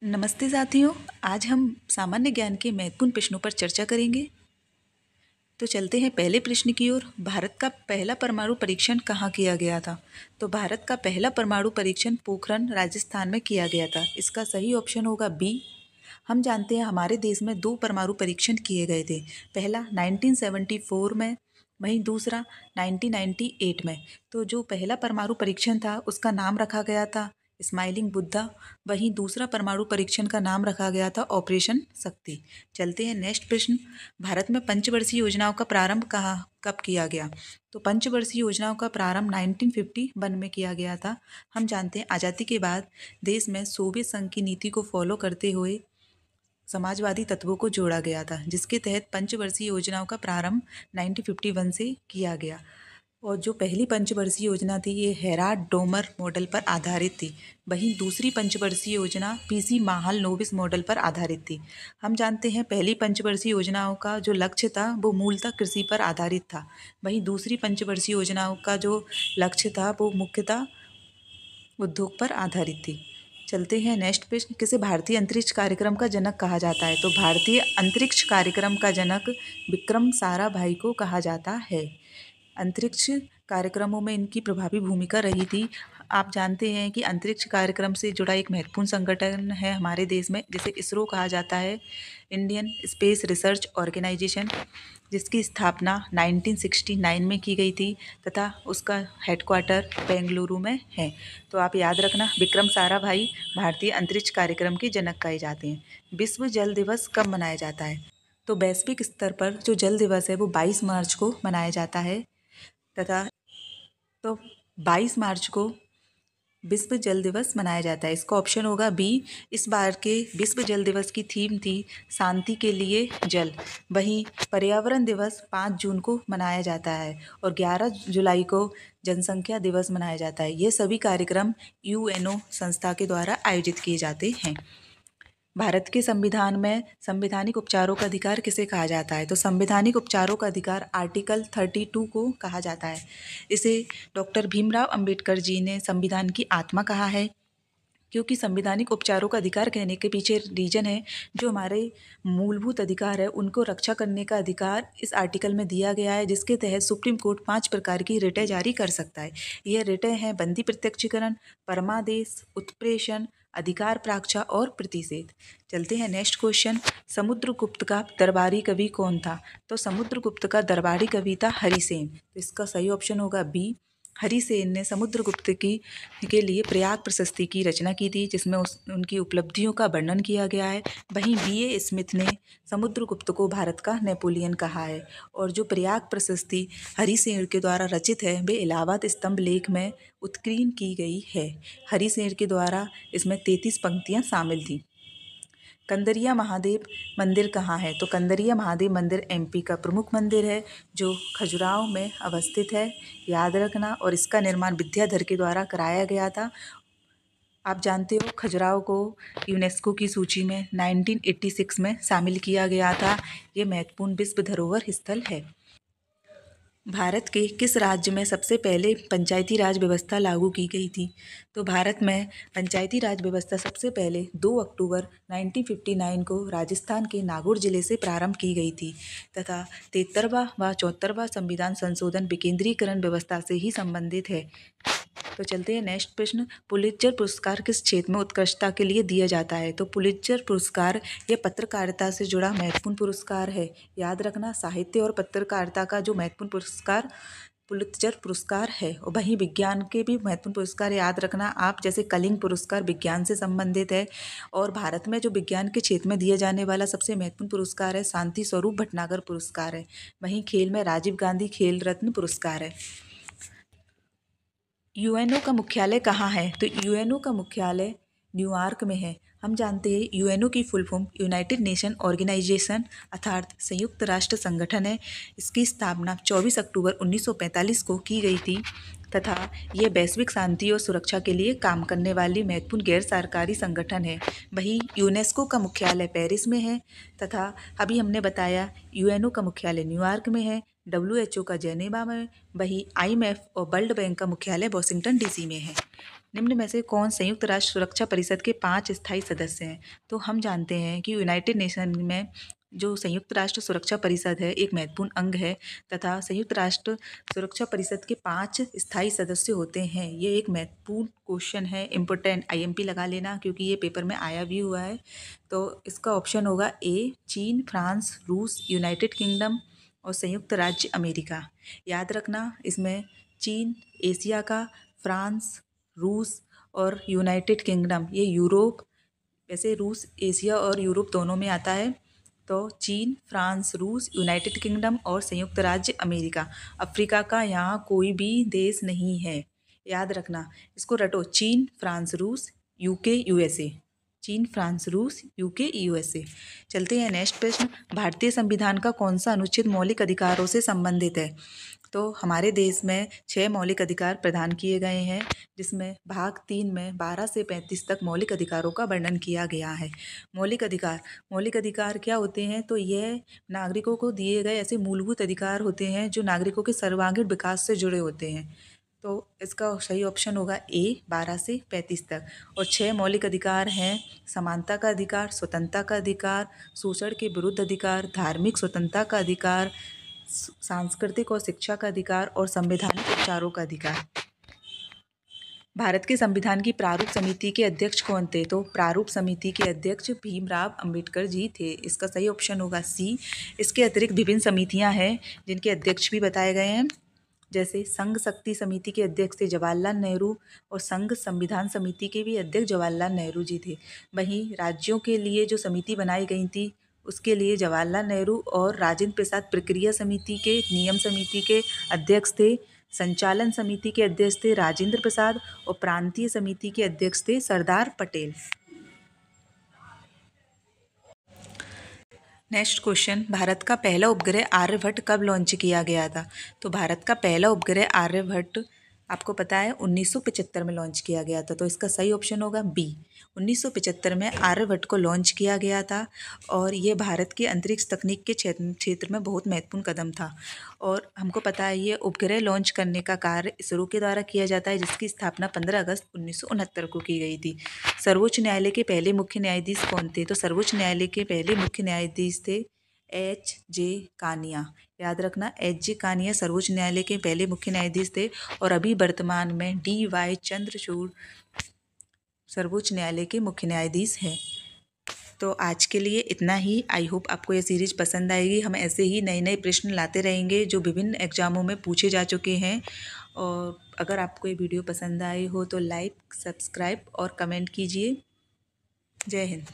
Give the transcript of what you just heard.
नमस्ते साथियों। आज हम सामान्य ज्ञान के महत्वपूर्ण प्रश्नों पर चर्चा करेंगे। तो चलते हैं पहले प्रश्न की ओर। भारत का पहला परमाणु परीक्षण कहाँ किया गया था? तो भारत का पहला परमाणु परीक्षण पोखरण राजस्थान में किया गया था। इसका सही ऑप्शन होगा बी। हम जानते हैं हमारे देश में 2 परमाणु परीक्षण किए गए थे। पहला 1974 में, वहीं दूसरा 1998 में। तो जो पहला परमाणु परीक्षण था उसका नाम रखा गया था स्माइलिंग बुद्धा। वहीं दूसरा परमाणु परीक्षण का नाम रखा गया था ऑपरेशन शक्ति। चलते हैं नेक्स्ट प्रश्न। भारत में पंचवर्षीय योजनाओं का प्रारंभ कब किया गया? तो पंचवर्षीय योजनाओं का प्रारंभ 1951 में किया गया था। हम जानते हैं आज़ादी के बाद देश में सोवियत संघ की नीति को फॉलो करते हुए समाजवादी तत्वों को जोड़ा गया था, जिसके तहत पंचवर्षीय योजनाओं का प्रारंभ 1951 से किया गया। और जो पहली पंचवर्षीय योजना थी ये हेराड डोमर मॉडल पर आधारित थी। वहीं दूसरी पंचवर्षीय योजना पीसी महालनोबिस मॉडल पर आधारित थी। हम जानते हैं पहली पंचवर्षीय योजनाओं का जो लक्ष्य था वो मूलतः कृषि पर आधारित था। वहीं दूसरी पंचवर्षीय योजनाओं का जो लक्ष्य था वो मुख्यतः उद्योग पर आधारित थी। चलते हैं नेक्स्ट प्रश्न। किसे भारतीय अंतरिक्ष कार्यक्रम का जनक कहा जाता है? तो भारतीय अंतरिक्ष कार्यक्रम का जनक विक्रम साराभाई को कहा जाता है। अंतरिक्ष कार्यक्रमों में इनकी प्रभावी भूमिका रही थी। आप जानते हैं कि अंतरिक्ष कार्यक्रम से जुड़ा एक महत्वपूर्ण संगठन है हमारे देश में, जिसे इसरो कहा जाता है, इंडियन स्पेस रिसर्च ऑर्गेनाइजेशन, जिसकी स्थापना 1969 में की गई थी तथा उसका हेडक्वार्टर बेंगलुरु में है। तो आप याद रखना, विक्रम साराभाई भारतीय अंतरिक्ष कार्यक्रम के जनक कहे जाते हैं। विश्व जल दिवस कब मनाया जाता है? तो वैश्विक स्तर पर जो जल दिवस है वो 22 मार्च को मनाया जाता है तथा 22 मार्च को विश्व जल दिवस मनाया जाता है। इसका ऑप्शन होगा बी। इस बार के विश्व जल दिवस की थीम थी शांति के लिए जल। वहीं पर्यावरण दिवस 5 जून को मनाया जाता है और 11 जुलाई को जनसंख्या दिवस मनाया जाता है। ये सभी कार्यक्रम यूएनओ संस्था के द्वारा आयोजित किए जाते हैं। भारत के संविधान में संवैधानिक उपचारों का अधिकार किसे कहा जाता है? तो संवैधानिक उपचारों का अधिकार आर्टिकल 32 को कहा जाता है। इसे डॉक्टर भीमराव अंबेडकर जी ने संविधान की आत्मा कहा है, क्योंकि संवैधानिक उपचारों का अधिकार कहने के पीछे रीजन है जो हमारे मूलभूत अधिकार है उनको रक्षा करने का अधिकार इस आर्टिकल में दिया गया है, जिसके तहत सुप्रीम कोर्ट 5 प्रकार की रिटें जारी कर सकता है। यह रिटें हैं बंदी प्रत्यक्षीकरण, परमादेश, उत्प्रेषण, अधिकार प्राक्षा और प्रतिषेध। चलते हैं नेक्स्ट क्वेश्चन। समुद्रगुप्त का दरबारी कवि कौन था? तो समुद्रगुप्त का दरबारी कवि था हरिसेन। तो इसका सही ऑप्शन होगा बी। हरिसेन ने समुद्रगुप्त की के लिए प्रयाग प्रशस्ति की रचना की थी, जिसमें उनकी उपलब्धियों का वर्णन किया गया है। वहीं बीए स्मिथ ने समुद्रगुप्त को भारत का नेपोलियन कहा है। और जो प्रयाग प्रशस्ति हरिसेन के द्वारा रचित है वे इलाहाबाद स्तंभ लेख में उत्कीर्ण की गई है। हरिसेन के द्वारा इसमें 33 पंक्तियाँ शामिल थी। कंदरिया महादेव मंदिर कहाँ है? तो कंदरिया महादेव मंदिर एमपी का प्रमुख मंदिर है जो खजुराहो में अवस्थित है, याद रखना। और इसका निर्माण विद्याधर के द्वारा कराया गया था। आप जानते हो खजुराहो को यूनेस्को की सूची में 1986 में शामिल किया गया था। ये महत्वपूर्ण विश्व धरोहर स्थल है। भारत के किस राज्य में सबसे पहले पंचायती राज व्यवस्था लागू की गई थी? तो भारत में पंचायती राज व्यवस्था सबसे पहले 2 अक्टूबर 1959 को राजस्थान के नागौर जिले से प्रारंभ की गई थी तथा 73वां व 74वां संविधान संशोधन विकेंद्रीकरण व्यवस्था से ही संबंधित है। तो चलते हैं नेक्स्ट प्रश्न। पुलित्जर पुरस्कार किस क्षेत्र में उत्कृष्टता के लिए दिया जाता है? तो पुलित्जर पुरस्कार ये पत्रकारिता से जुड़ा महत्वपूर्ण पुरस्कार है, याद रखना। साहित्य और पत्रकारिता का जो महत्वपूर्ण पुरस्कार पुलित्जर पुरस्कार है। और वहीं विज्ञान के भी महत्वपूर्ण पुरस्कार याद रखना आप, जैसे कलिंग पुरस्कार विज्ञान से संबंधित है। और भारत में जो विज्ञान के क्षेत्र में दिए जाने वाला सबसे महत्वपूर्ण पुरस्कार है शांति स्वरूप भटनागर पुरस्कार है। वहीं खेल में राजीव गांधी खेल रत्न पुरस्कार है। यूएनओ का मुख्यालय कहाँ है? तो यूएनओ का मुख्यालय न्यूयॉर्क में है। हम जानते हैं यूएनओ की full form United Nation Organisation अर्थात संयुक्त राष्ट्र संगठन है। इसकी स्थापना 24 अक्टूबर 1945 को की गई थी तथा यह वैश्विक शांति और सुरक्षा के लिए काम करने वाली महत्वपूर्ण गैर सरकारी संगठन है। वहीं यूनेस्को का मुख्यालय पेरिस में है तथा अभी हमने बताया यूएनओ का मुख्यालय न्यूयॉर्क में है, WHO का जेनेवा में, वहीं IMF और वर्ल्ड बैंक का मुख्यालय वाशिंगटन DC में है। निम्न में से कौन संयुक्त राष्ट्र सुरक्षा परिषद के 5 स्थायी सदस्य हैं? तो हम जानते हैं कि यूनाइटेड नेशन में जो संयुक्त राष्ट्र सुरक्षा परिषद है एक महत्वपूर्ण अंग है तथा संयुक्त राष्ट्र सुरक्षा परिषद के 5 स्थायी सदस्य होते हैं। ये एक महत्वपूर्ण क्वेश्चन है, इम्पोर्टेंट, IMP लगा लेना क्योंकि ये पेपर में आया भी हुआ है। तो इसका ऑप्शन होगा ए, चीन, फ्रांस, रूस, यूनाइटेड किंगडम और संयुक्त राज्य अमेरिका। याद रखना, इसमें चीन एशिया का, फ्रांस, रूस और यूनाइटेड किंगडम ये यूरोप, वैसे रूस एशिया और यूरोप दोनों में आता है। तो चीन, फ्रांस, रूस, यूनाइटेड किंगडम और संयुक्त राज्य अमेरिका। अफ्रीका का यहाँ कोई भी देश नहीं है, याद रखना, इसको रटो, चीन, फ्रांस, रूस, यूके, USA। चीन, फ्रांस, रूस, यूके, USA। चलते हैं नेक्स्ट प्रश्न। भारतीय संविधान का कौन सा अनुच्छेद मौलिक अधिकारों से संबंधित है? तो हमारे देश में 6 मौलिक अधिकार प्रदान किए गए हैं, जिसमें भाग 3 में 12 से 35 तक मौलिक अधिकारों का वर्णन किया गया है। मौलिक अधिकार क्या होते हैं? तो यह नागरिकों को दिए गए ऐसे मूलभूत अधिकार होते हैं जो नागरिकों के सर्वांगीण विकास से जुड़े होते हैं। तो इसका सही ऑप्शन होगा ए, 12 से 35 तक। और 6 मौलिक अधिकार हैं: समानता का अधिकार, स्वतंत्रता का अधिकार, शोषण के विरुद्ध अधिकार, धार्मिक स्वतंत्रता का अधिकार, सांस्कृतिक और शिक्षा का अधिकार और संवैधानिक उपचारों का अधिकार। भारत के संविधान की प्रारूप समिति के अध्यक्ष कौन थे? तो प्रारूप समिति के अध्यक्ष भीमराव अंबेडकर जी थे। इसका सही ऑप्शन होगा सी। इसके अतिरिक्त विभिन्न समितियां हैं जिनके अध्यक्ष भी बताए गए हैं, जैसे संघ शक्ति समिति के अध्यक्ष थे जवाहरलाल नेहरू और संघ संविधान समिति के भी अध्यक्ष जवाहरलाल नेहरू जी थे। वहीं राज्यों के लिए जो समिति बनाई गई थी उसके लिए जवाहरलाल नेहरू और राजेंद्र प्रसाद प्रक्रिया समिति के, नियम समिति के अध्यक्ष थे। संचालन समिति के अध्यक्ष थे राजेंद्र प्रसाद और प्रांतीय समिति के अध्यक्ष थे सरदार पटेल। नेक्स्ट क्वेश्चन, भारत का पहला उपग्रह आर्यभट्ट कब लॉन्च किया गया था? तो भारत का पहला उपग्रह आर्यभट्ट आपको पता है 1975 में लॉन्च किया गया था। तो इसका सही ऑप्शन होगा बी। 1975 में आर्यभट्ट को लॉन्च किया गया था और ये भारत के अंतरिक्ष तकनीक के क्षेत्र में बहुत महत्वपूर्ण कदम था। और हमको पता है ये उपग्रह लॉन्च करने का कार्य इसरो के द्वारा किया जाता है, जिसकी स्थापना 15 अगस्त 1969 को की गई थी। सर्वोच्च न्यायालय के पहले मुख्य न्यायाधीश कौन थे? तो सर्वोच्च न्यायालय के पहले मुख्य न्यायाधीश थे H.J. कानिया। याद रखना, H.J. कानिया सर्वोच्च न्यायालय के पहले मुख्य न्यायाधीश थे और अभी वर्तमान में D.Y. चंद्रचूड़ सर्वोच्च न्यायालय के मुख्य न्यायाधीश हैं। तो आज के लिए इतना ही। आई होप आपको ये सीरीज पसंद आएगी। हम ऐसे ही नए नए प्रश्न लाते रहेंगे जो विभिन्न एग्जामों में पूछे जा चुके हैं। और अगर आपको ये वीडियो पसंद आई हो तो लाइक, सब्सक्राइब और कमेंट कीजिए। जय हिंद।